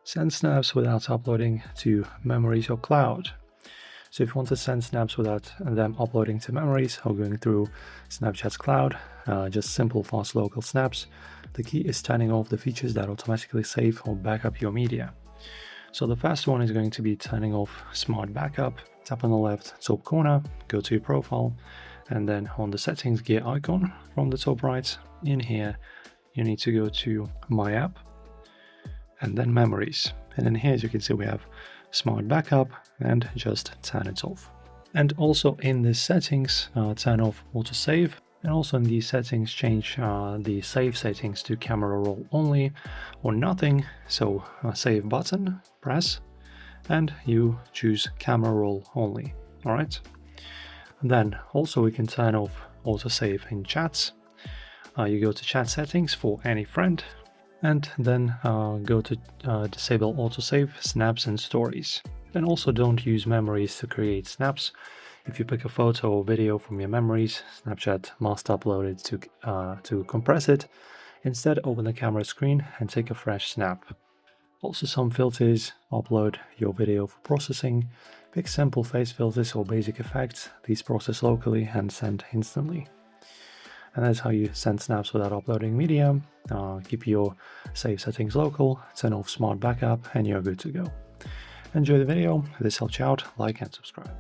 Send snaps without uploading to memories or cloud. So if you want to send snaps without them uploading to memories or going through Snapchat's cloud, just simple fast local snaps, the key is turning off the features that automatically save or back up your media. So the first one is going to be turning off Smart Backup. Tap on the left top corner, go to your profile, and then on the settings gear icon from the top right, in here you need to go to My App and then Memories. And then here, as you can see, we have Smart Backup, and just turn it off. And also in the settings, turn off autosave, and also in these settings change the save settings to camera roll only or nothing. So save button, press, and you choose camera roll only. All right. Then also we can turn off autosave in chats. You go to chat settings for any friend, and then go to disable autosave, snaps and stories. Then also don't use memories to create snaps. If you pick a photo or video from your memories, Snapchat must upload it to compress it. Instead, open the camera screen and take a fresh snap. Also some filters, upload your video for processing. Pick simple face filters or basic effects. These process locally and send instantly. And that's how you send snaps without uploading media. Keep your save settings local, turn off Smart Backup, and you're good to go. Enjoy the video. If this helped you out, like and subscribe.